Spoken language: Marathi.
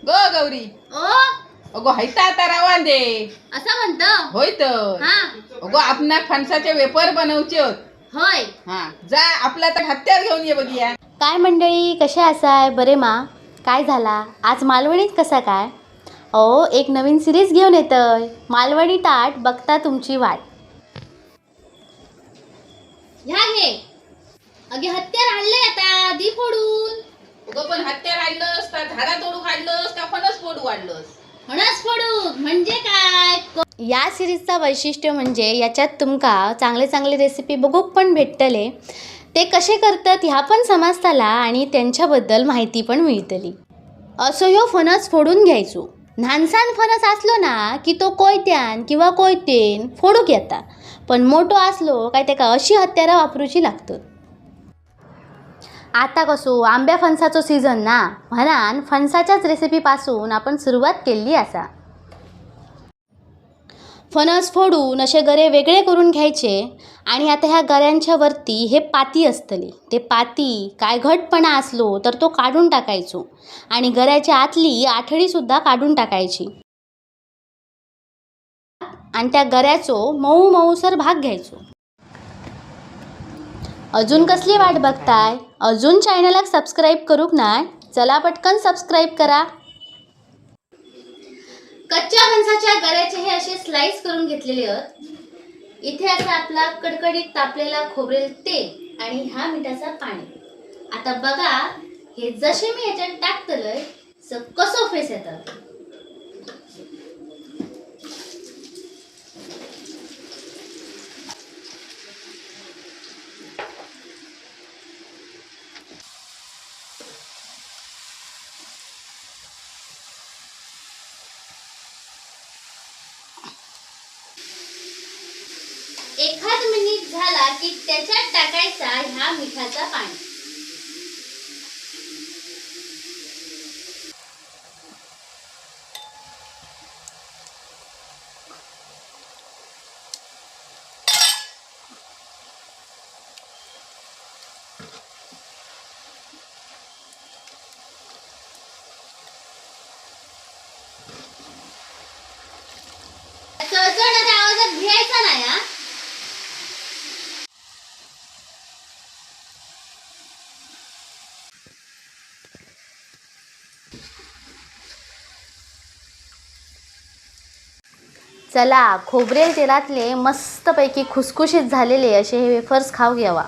गो गौरी ओ अगो हैता आता रवान दे असं म्हणतं होय तर हा अगो आपण फणसाचे वेपर बनवचे होत. होय. हा जा आपला तर हत्यार घेऊन ये बघूया. काय मंडळी, कशा असाय? बरे मा? काय झाला आज मालवणीत कसा काय? अहो, एक नवीन सिरीज घेऊन येतंय, मालवणी ताट बघता तुमची वाट. ह्या घे अगे हत्यार आणलंय आता दी फोडून. अगो पण हत्यार आणलंस का झाडा तोडू काढलंस का फणस फोडू वाढलंस? फणस फोडू म्हणजे काय? या सिरीजचा वैशिष्ट्य म्हणजे याच्यात तुमका चांगले चांगले रेसिपी बघूक पण भेटतले, ते कसे करतात ह्या पण समजताला आणि त्यांच्याबद्दल माहिती पण मिळतली. असो ह्यो फणस फोडून घ्यायचो. ल्हानसान फणस असलो ना की तो कोयत्यान किंवा कोयतेन फोडूक येता, पण मोठो असलो काय त्याका अशी हत्यारा वापरूची लागतात. आता कसो आंब्या फणसाचो सीझन ना, म्हणान फणसाच्याच रेसिपीपासून आपण सुरुवात केली असा. फणस फोडून असे गरे वेगळे करून घ्यायचे आणि आता ह्या गऱ्यांच्या वरती हे पाती असतले, ते पाती काय घटपणा असलो तर तो काढून टाकायचो आणि गऱ्याच्या आतली आठडीसुद्धा काढून टाकायची आणि त्या गऱ्याचो मऊ मऊसर भाग घ्यायचो. अजून कसली वाट बघताय? अजून चॅनलला सबस्क्राईब करूक नाय? चला पटकन सबस्क्राईब करा. कच्च्या फणसाच्या गऱ्याचे हे असे स्लाइस करून घेतलेले आहेत. इथे असा आपला कडकडीत तापलेला खोबरेल तेल आणि ह्या मिठाचा पाणी. आता बघा हे जसे मी याच्यात टाकतलंय कसं फेस येतात. एखाद मिनिट झाला की त्याच्यात टाकायचा ह्या मिठाचा पाणी. चळचळणाऱ्या आवाजात घ्यायचा नाही हा. चला खोबरेल तेलातले मस्तपैकी खुसखुशीत झालेले असे हे वेफर्स खाऊ घ्यावा.